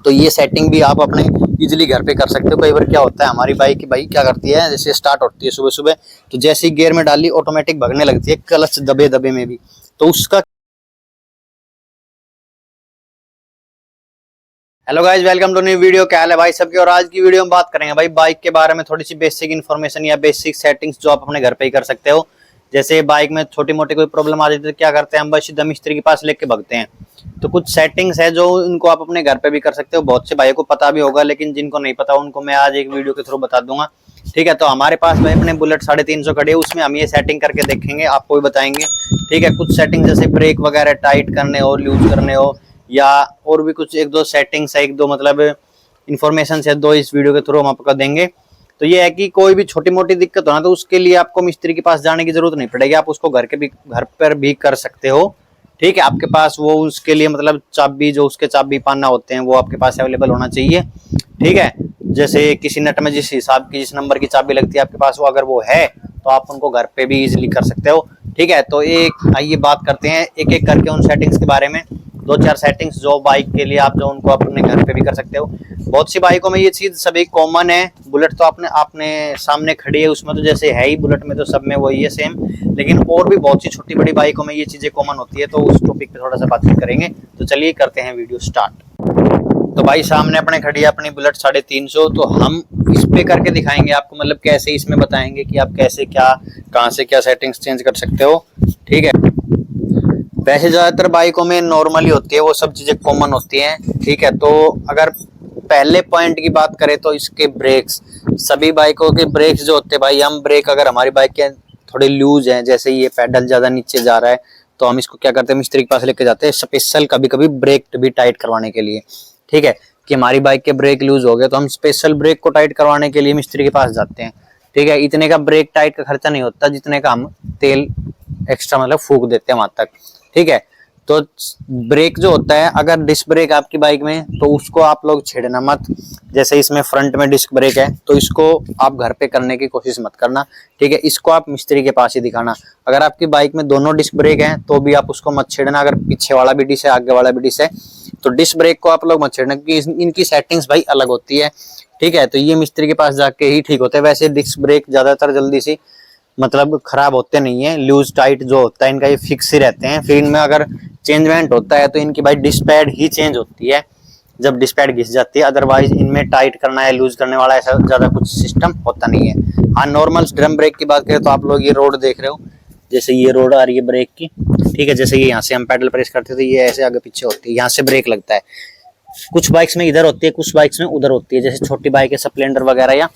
तो ये सेटिंग भी आप अपने इजीली घर पे कर सकते हो। कई बार क्या होता है, हमारी बाइक की भाई क्या करती है, जैसे स्टार्ट होती है सुबह सुबह, तो जैसे ही गियर में डाली ऑटोमेटिक भगने लगती है, क्लच दबे दबे में भी। तो उसका hello guys, welcome to new video. क्या हाल है भाई सबके। और आज की वीडियो में बात करेंगे भाई बाइक के बारे में, थोड़ी सी बेसिक इन्फॉर्मेशन या बेसिक सेटिंग्स जो आप अपने घर पे ही कर सकते हो। जैसे बाइक में छोटी मोटी कोई प्रॉब्लम आ जाती है तो क्या करते हैं हम, बस सीधा मिस्त्री के पास लेके भागते हैं। तो कुछ सेटिंग्स है जो इनको आप अपने घर पे भी कर सकते हो। बहुत से भाइयों को पता भी होगा, लेकिन जिनको नहीं पता उनको मैं आज एक वीडियो के थ्रू बता दूंगा। ठीक है, तो हमारे पास भाई अपने बुलेट 350 खड़ी है, उसमें हम ये सेटिंग करके देखेंगे, आपको भी बताएंगे। ठीक है, कुछ सेटिंग जैसे ब्रेक वगैरह टाइट करने हो, लूज करने हो, या और भी कुछ एक दो सेटिंग्स है, एक दो मतलब इन्फॉर्मेशन है, दो इस वीडियो के थ्रू हम आपको देंगे। तो ये है कि कोई भी छोटी मोटी दिक्कत हो ना, तो उसके लिए आपको मिस्त्री के पास जाने की जरूरत नहीं पड़ेगी, आप उसको घर पर भी कर सकते हो। ठीक है, आपके पास वो उसके लिए मतलब चाबी, जो उसके चाबी पाना होते हैं वो आपके पास अवेलेबल होना चाहिए। ठीक है, जैसे किसी नट में जिस हिसाब की, जिस नंबर की चाबी लगती है आपके पास, वो अगर वो है तो आप उनको घर पे भी इजीली कर सकते हो। ठीक है, तो एक आइए बात करते हैं एक एक करके उन सेटिंग्स के बारे में। दो चार सेटिंग्स जो बाइक के लिए आप जो उनको अपने घर पे भी कर सकते हो। बहुत सी बाइकों में ये चीज सभी कॉमन है। बुलेट तो आपने आपने सामने खड़ी है, उसमें तो जैसे है ही, बुलेट में तो सब में वही है सेम। लेकिन और भी बहुत सी छोटी बड़ी बाइकों में ये चीजें कॉमन होती है, तो उस टॉपिक पे थोड़ा सा बातचीत करेंगे। तो चलिए करते हैं वीडियो स्टार्ट। तो भाई सामने अपने खड़ी है अपनी बुलेट 350, तो हम इस पे करके दिखाएंगे आपको, मतलब कैसे इसमें बताएंगे कि आप कैसे क्या, कहाँ से क्या सेटिंग्स चेंज कर सकते हो। ठीक है, वैसे ज्यादातर बाइकों में नॉर्मली होती है, वो सब चीजें कॉमन होती हैं। ठीक है, तो अगर पहले पॉइंट की बात करें तो इसके ब्रेक्स, सभी बाइकों के ब्रेक्स जो होते हैं भाई, हम ब्रेक अगर हमारी बाइक के थोड़े लूज हैं, जैसे ये पैडल ज्यादा नीचे जा रहा है, तो हम इसको क्या करते हैं, मिस्त्री के पास लेके जाते हैं स्पेशल, कभी कभी ब्रेक भी टाइट करवाने के लिए। ठीक है, कि हमारी बाइक के ब्रेक लूज हो गए तो हम स्पेशल ब्रेक को टाइट करवाने के लिए मिस्त्री के पास जाते हैं। ठीक है, इतने का ब्रेक टाइट का खर्चा नहीं होता जितने का हम तेल एक्स्ट्रा मतलब फूक देते हैं वहां तक। ठीक है, तो ब्रेक जो होता है, अगर डिस्क ब्रेक आपकी बाइक में, तो उसको आप लोग छेड़ना मत। जैसे इसमें फ्रंट में डिस्क ब्रेक है, तो इसको आप घर पे करने की कोशिश मत करना। ठीक है, इसको आप मिस्त्री के पास ही दिखाना। अगर आपकी बाइक में दोनों डिस्क ब्रेक हैं तो भी आप उसको मत छेड़ना। अगर पीछे वाला भी डिस्क है, आगे वाला भी डिस्क है, तो डिस्क ब्रेक को आप लोग मत छेड़ना, क्योंकि इनकी सेटिंग्स भाई अलग होती है। ठीक है, तो ये मिस्त्री के पास जाके ही ठीक होते हैं। वैसे डिस्क ब्रेक ज्यादातर जल्दी से मतलब खराब होते नहीं है, लूज टाइट जो होता है इनका ये फिक्स ही रहते हैं। फिर इनमें अगर चेंजमेंट होता है तो इनकी भाई डिस्क पैड ही चेंज होती है जब डिस्क पैड घिस जाती है, अदरवाइज इनमें टाइट करना है, लूज करने वाला ऐसा ज्यादा कुछ सिस्टम होता नहीं है। हाँ, नॉर्मल ड्रम ब्रेक की बात करें तो आप लोग ये रोड देख रहे हो, जैसे ये रोड आ रही है ब्रेक की। ठीक है, जैसे ये यहाँ से हम पैडल प्रेस करते थे, ये ऐसे आगे पीछे होती है, यहाँ से ब्रेक लगता है। कुछ बाइक्स में इधर होती है, कुछ बाइक्स में उधर होती है। जैसे छोटी बाइक है, स्प्लेंडर वगैरह, या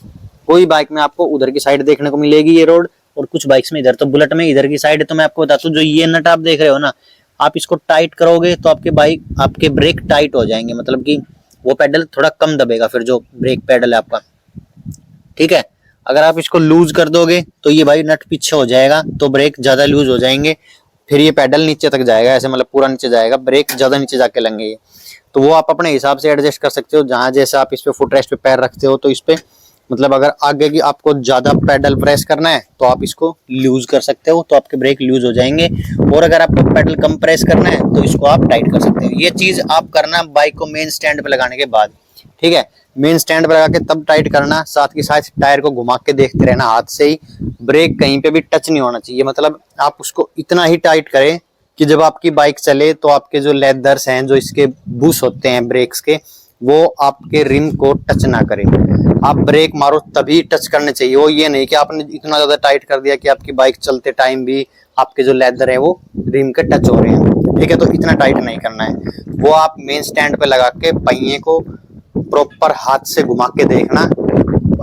कोई बाइक में आपको उधर की साइड देखने को मिलेगी ये रोड, और कुछ बाइक्स में इधर। तो बुलेट में इधर की साइड है। तो मैं आपको बताता हूँ, जो ये नट आप देख रहे हो ना, आप इसको टाइट करोगे तो आपके बाइक, आपके ब्रेक टाइट हो जाएंगे, मतलब कि वो पेडल थोड़ा कम दबेगा फिर, जो ब्रेक पेडल है आपका। ठीक है, अगर आप इसको लूज कर दोगे तो ये भाई नट पीछे हो जाएगा, तो ब्रेक ज्यादा लूज हो जाएंगे, फिर ये पेडल नीचे तक जाएगा, ऐसे मतलब पूरा नीचे जाएगा, ब्रेक ज्यादा नीचे जाके लगेंगे ये। तो वो आप अपने हिसाब से एडजस्ट कर सकते हो, जहां जैसे आप इस पे फुट रेस्ट पे पैर रखते हो, तो इस पे मतलब अगर आगे की आपको ज्यादा पेडल प्रेस करना है तो आप इसको लूज कर सकते हो, तो आपके ब्रेक लूज हो जाएंगे। और अगर आपको पेडल कम प्रेस करना है तो इसको आप टाइट कर सकते हो। ये चीज आप करना बाइक को मेन स्टैंड पे लगाने के बाद। ठीक है, मेन स्टैंड पे लगा के तब टाइट करना, साथ के साथ टायर को घुमा के देखते रहना हाथ से ही। ब्रेक कहीं पे भी टच नहीं होना चाहिए, मतलब आप उसको इतना ही टाइट करें कि जब आपकी बाइक चले तो आपके जो लेदर्स हैं, जो इसके बुश होते हैं ब्रेक्स के, वो आपके रिम को टच ना करें। आप ब्रेक मारो तभी टच करने चाहिए, वो ये नहीं कि आपने इतना ज्यादा टाइट कर दिया कि आपकी बाइक चलते टाइम भी आपके जो लेदर है वो रिम के टच हो रहे हैं। ठीक है, तो इतना टाइट नहीं करना है। वो आप मेन स्टैंड पे लगा के पहिए को प्रॉपर हाथ से घुमा के देखना।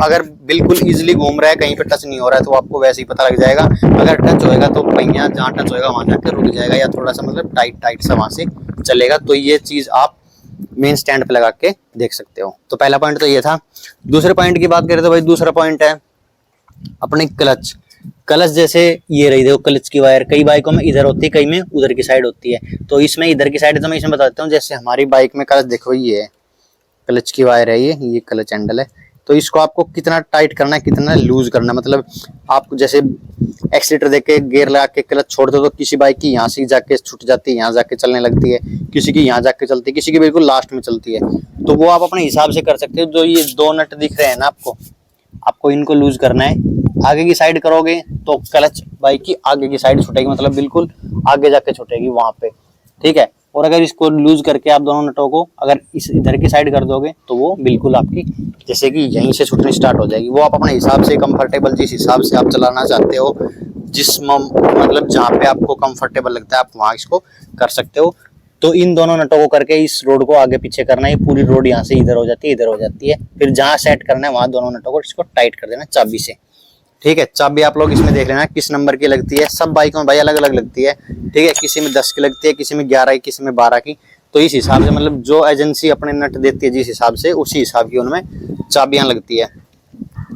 अगर बिल्कुल इजीली घूम रहा है, कहीं पे टच नहीं हो रहा है, तो आपको वैसे ही पता लग जाएगा। अगर टच होएगा तो पहिया जहाँ टच होएगा वहां जाकर रुक जाएगा, या थोड़ा सा मतलब टाइट टाइट सा वहां से चलेगा। तो ये चीज आप मेन स्टैंड पे लगा के देख सकते हो। तो पहला पॉइंट तो ये था। दूसरे पॉइंट की बात करें तो भाई दूसरा पॉइंट है अपने क्लच। क्लच जैसे ये रही, देखो क्लच की वायर कई बाइकों में इधर होती है, कई में उधर की साइड होती है। तो इसमें इधर की साइड है, तो मैं इसमें बता देता हूँ। जैसे हमारी बाइक में क्लच देखो, ये है क्लच की वायर है, ये क्लच हैंडल है, तो इसको आपको कितना टाइट करना है, कितना लूज करना है। मतलब आप जैसे एक्सीलेटर देके गियर लगा के क्लच छोड़ते हो तो किसी बाइक की यहाँ से जाके छूट जाती है, यहाँ जाके चलने लगती है, किसी की यहाँ जाके चलती है, किसी की बिल्कुल लास्ट में चलती है। तो वो आप अपने हिसाब से कर सकते हो। जो ये 2 नट दिख रहे हैं ना आपको इनको लूज करना है। आगे की साइड करोगे तो क्लच बाइक की आगे की साइड छूटेगी, मतलब बिल्कुल आगे जाके छूटेगी वहां पे, ठीक है। और अगर इसको लूज करके आप दोनों नटों को अगर इस इधर की साइड कर दोगे तो वो बिल्कुल आपकी जैसे कि यहीं से छूटनी स्टार्ट हो जाएगी। वो आप अपने हिसाब से कंफर्टेबल, जिस हिसाब से आप चलाना चाहते हो, मतलब जहाँ पे आपको कंफर्टेबल लगता है आप वहाँ इसको कर सकते हो। तो इन दोनों नटों को करके इस रोड को आगे पीछे करना है। पूरी रोड यहाँ से इधर हो जाती है, इधर हो जाती है। फिर जहाँ सेट करना है वहां दोनों नटों को इसको टाइट कर देना चाबी से, ठीक है। चाबी आप लोग इसमें देख लेना किस नंबर की लगती है। सब बाइकों में भाई अलग अलग लगती है, ठीक है। किसी में 10 की लगती है, किसी में 11 की, किसी में 12 की। तो इस हिसाब से मतलब जो एजेंसी अपने नट देती है जिस हिसाब से, उसी हिसाब की उनमें चाबियां लगती है।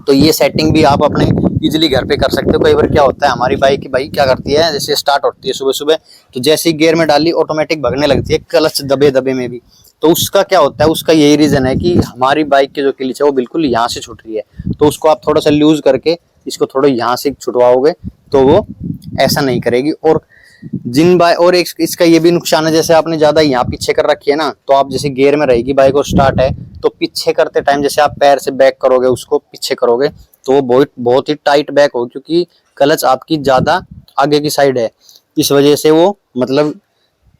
तो ये सेटिंग भी आप अपने इजीली घर पे कर सकते हो। कई बार क्या होता है हमारी बाइक की भाई क्या करती है, जैसे स्टार्ट होती है सुबह सुबह तो जैसे ही गियर में डाली ऑटोमेटिक भगने लगती है, क्लच दबे दबे में भी। तो उसका क्या होता है, उसका यही रीजन है कि हमारी बाइक की जो क्लच है वो बिल्कुल यहाँ से छूट रही है। तो उसको आप थोड़ा सा लूज करके इसको थोड़ा यहाँ से छुटवाओगे तो वो ऐसा नहीं करेगी। और और एक इसका ये भी नुकसान है, जैसे आपने ज्यादा यहाँ पीछे कर रखी है ना, तो आप जैसे गियर में रहेगी बाइक और स्टार्ट है तो पीछे करते टाइम जैसे आप पैर से बैक करोगे, उसको पीछे करोगे तो वो बहुत ही टाइट बैक हो, क्योंकि क्लच आपकी ज्यादा आगे की साइड है। इस वजह से वो मतलब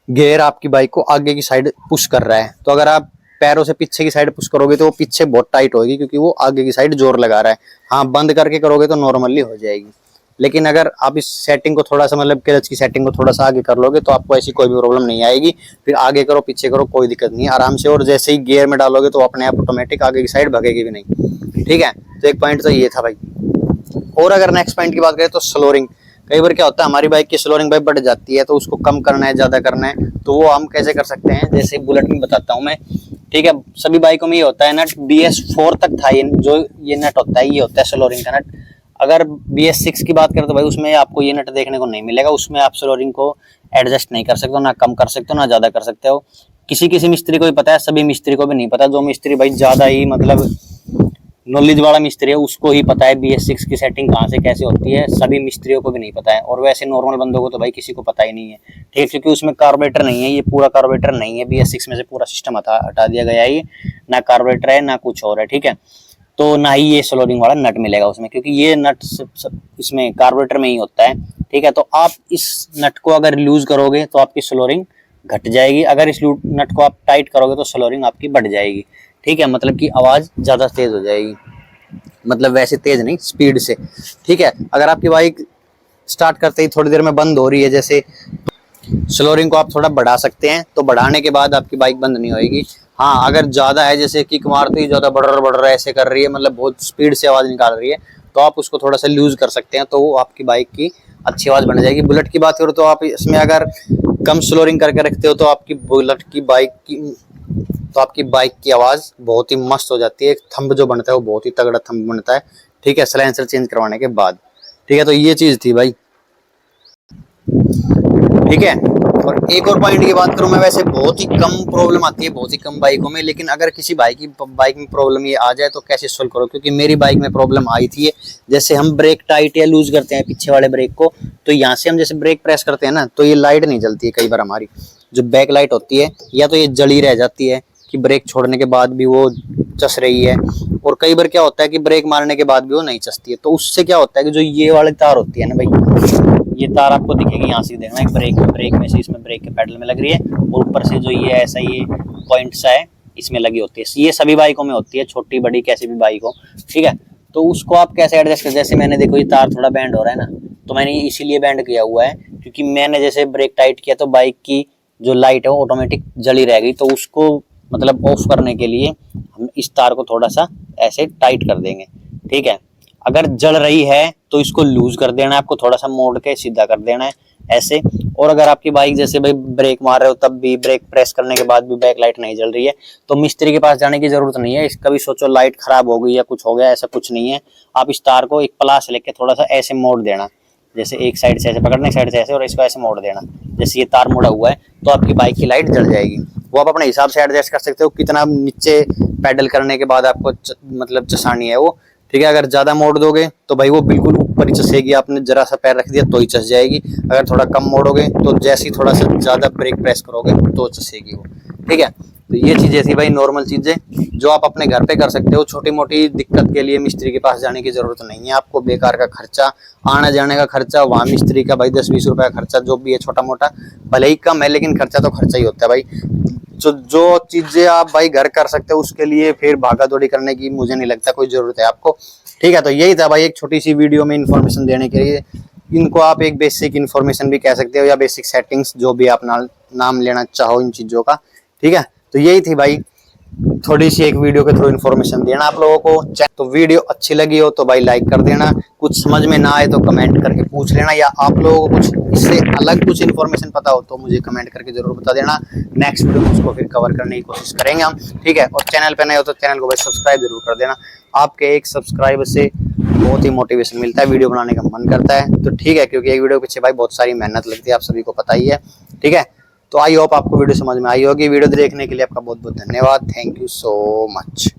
गियर आपकी बाइक को आगे की साइड पुश कर रहा है। तो अगर आप पैरों से पीछे की साइड पुश करोगे तो वो पीछे बहुत टाइट होगी, क्योंकि वो आगे की साइड जोर लगा रहा है। हाँ, बंद करके करोगे तो नॉर्मली हो जाएगी। लेकिन अगर आप इस सेटिंग को थोड़ा सा मतलब क्लच की सेटिंग को थोड़ा सा आगे कर लोगे तो आपको ऐसी कोई भी प्रॉब्लम नहीं आएगी। फिर आगे करो पीछे करो कोई दिक्कत नहीं है, आराम से। और जैसे ही गियर में डालोगे तो अपने आप ऑटोमेटिक आगे की साइड भगेगी भी नहीं, ठीक है। तो एक पॉइंट तो ये था भाई। और अगर नेक्स्ट पॉइंट की बात करें तो स्लोरिंग। कई बार क्या होता है हमारी बाइक की स्लोरिंग भाई बढ़ जाती है, तो उसको कम करना है, ज्यादा करना है, तो वो हम कैसे कर सकते हैं। जैसे बुलेट में बताता हूँ मैं, ठीक है। सभी बाइकों में ये होता है नट BS4 तक था, ये नट होता है, ये होता है स्लोरिंग का नट। अगर BS6 की बात करें तो भाई उसमें आपको ये नट देखने को नहीं मिलेगा। उसमें आप स्लोरिंग को एडजस्ट नहीं कर सकते हो, ना कम कर सकते हो ना ज्यादा कर सकते हो। किसी किसी मिस्त्री को ही पता है, सभी मिस्त्री को भी नहीं पता। जो मिस्त्री भाई ज्यादा ही मतलब नॉलेज वाला मिस्त्री है उसको ही पता है BS6 की सेटिंग कहाँ से कैसे होती है, सभी मिस्त्रियों को भी नहीं पता है। और वैसे नॉर्मल बंदों को तो भाई किसी को पता ही नहीं है, ठीक है। क्योंकि उसमें कार्बोरेटर नहीं है, ये पूरा कार्बोरेटर नहीं है। BS6 में से पूरा सिस्टम हटा दिया गया है, ये ना कार्बोरेटर है ना कुछ और है, ठीक है। तो ना ही ये स्लोरिंग वाला नट मिलेगा उसमें, क्योंकि ये नट इसमें कार्बोरेटर में ही होता है, ठीक है। तो आप इस नट को अगर लूज करोगे तो आपकी स्लोरिंग घट जाएगी, अगर इस नट को आप टाइट करोगे तो स्लोरिंग आपकी बढ़ जाएगी, ठीक है। मतलब कि आवाज ज्यादा तेज हो जाएगी, मतलब वैसे तेज नहीं, स्पीड से, ठीक है। अगर आपकी बाइक स्टार्ट करते ही थोड़ी देर में बंद हो रही है जैसे, स्लोरिंग को आप थोड़ा बढ़ा सकते हैं, तो बढ़ाने के बाद आपकी बाइक बंद नहीं होएगी। हाँ, अगर ज्यादा है जैसे किक मारते ही ज्यादा बढ़ ऐसे कर रही है, मतलब बहुत स्पीड से आवाज निकाल रही है, तो आप उसको थोड़ा सा लूज कर सकते हैं, तो वो आपकी बाइक की अच्छी आवाज बन जाएगी। बुलेट की बात करो तो आप इसमें अगर कम स्लोरिंग करके रखते हो तो आपकी बुलेट की बाइक की आवाज बहुत ही मस्त हो जाती है। थंब जो बनता है वो बहुत ही तगड़ा थंब बनता है, ठीक है, साइलेंसर चेंज करवाने के बाद, ठीक है। तो ये चीज थी भाई, ठीक है। और एक और पॉइंट की बात करूं मैं, वैसे बहुत ही कम प्रॉब्लम आती है बहुत ही कम बाइकों में, लेकिन अगर किसी बाइक में प्रॉब्लम ये आ जाए तो कैसे सोल्व करो। क्योंकि मेरी बाइक में प्रॉब्लम आई थी, जैसे हम ब्रेक टाइट या लूज करते हैं पीछे वाले ब्रेक को, तो यहाँ से हम जैसे ब्रेक प्रेस करते हैं ना, तो ये लाइट नहीं जलती है। कई बार हमारी जो बैक लाइट होती है या तो ये जली रह जाती है कि ब्रेक छोड़ने के बाद भी वो चस रही है, और कई बार क्या होता है कि ब्रेक मारने के बाद भी वो नहीं चसती है। तो उससे क्या होता है कि जो ये वाली तार होती है ना भाई, ये तार आपको दिखेगी यहाँ से, देखना एक ब्रेक में से, इसमें ब्रेक के पैडल में लग रही है, और ऊपर से जो ये ऐसा ये पॉइंट सा है इसमें लगी होती है। ये सभी बाइकों में होती है, छोटी बड़ी कैसी भी बाइक हो, ठीक है। तो उसको आप कैसे एडजस्ट कर, जैसे मैंने देखो ये तार थोड़ा बैंड हो रहा है ना, तो मैंने इसीलिए बैंड किया हुआ है क्योंकि मैंने जैसे ब्रेक टाइट किया तो बाइक की जो लाइट है वो ऑटोमेटिक जली रह गई। तो उसको मतलब ऑफ करने के लिए हम इस तार को थोड़ा सा ऐसे टाइट कर देंगे, ठीक है। अगर जल रही है तो इसको लूज कर देना है, आपको थोड़ा सा मोड़ के सीधा कर देना है ऐसे। और अगर आपकी बाइक जैसे भाई ब्रेक मार रहे हो तब भी ब्रेक प्रेस करने के बाद भी बैक लाइट नहीं जल रही है, तो मिस्त्री के पास जाने की जरूरत नहीं है। कभी सोचो लाइट खराब हो गई या कुछ हो गया, ऐसा कुछ नहीं है। आप इस तार को एक प्लास लेके थोड़ा सा ऐसे मोड़ देना, जैसे एक साइड से ऐसे पकड़ना, एक साइड से ऐसे, और इसको ऐसे मोड़ देना। जैसे ये तार मुड़ा हुआ है तो आपकी बाइक की लाइट जल जाएगी, वो आप अपने हिसाब से एडजस्ट कर सकते हो कितना नीचे पैडल करने के बाद आपको मतलब चसानी है वो। ठीक है, अगर ज्यादा मोड़ दोगे तो भाई वो बिल्कुल ऊपर ही चसेगी, आपने जरा सा पैर रख दिया तो ही चस जाएगी। अगर थोड़ा कम मोड़ोगे तो जैसे ही थोड़ा सा ज्यादा ब्रेक प्रेस करोगे तो चसेगी वो। ठीक है, तो ये चीजें थी भाई नॉर्मल चीजें जो आप अपने घर पे कर सकते हो। छोटी मोटी दिक्कत के लिए मिस्त्री के पास जाने की जरूरत नहीं है आपको। बेकार का खर्चा, आने जाने का खर्चा, वहां मिस्त्री का भाई 10-20 रुपए का खर्चा जो भी है छोटा मोटा, भले ही कम है लेकिन खर्चा तो खर्चा ही होता है भाई। जो चीजें आप भाई घर कर सकते हो उसके लिए फिर भागा दौड़ी करने की मुझे नहीं लगता कोई जरूरत है आपको। ठीक है, तो यही था भाई एक छोटी सी वीडियो में इन्फॉर्मेशन देने के लिए। इनको आप एक बेसिक इन्फॉर्मेशन भी कह सकते हो या बेसिक सेटिंग्स, जो भी आप नाम लेना चाहो इन चीजों का। ठीक है, तो यही थी भाई थोड़ी सी एक वीडियो के थ्रू इन्फॉर्मेशन देना आप लोगों को। तो वीडियो अच्छी लगी हो तो भाई लाइक कर देना, कुछ समझ में ना आए तो कमेंट करके पूछ लेना, या आप लोगों को कुछ इससे अलग कुछ इन्फॉर्मेशन पता हो तो मुझे कमेंट करके जरूर बता देना। नेक्स्ट वीडियो में उसको फिर कवर करने की कोशिश करेंगे हम। ठीक है, और चैनल पे नए हो तो चैनल को भाई सब्सक्राइब जरूर कर देना। आपके एक सब्सक्राइब से बहुत ही मोटिवेशन मिलता है, वीडियो बनाने का मन करता है। तो ठीक है, क्योंकि एक वीडियो के पीछे भाई बहुत सारी मेहनत लगती है, आप सभी को पता ही है। ठीक है, तो आई होप आपको वीडियो समझ में आई होगी। वीडियो देखने के लिए आपका बहुत बहुत धन्यवाद। Thank you so much.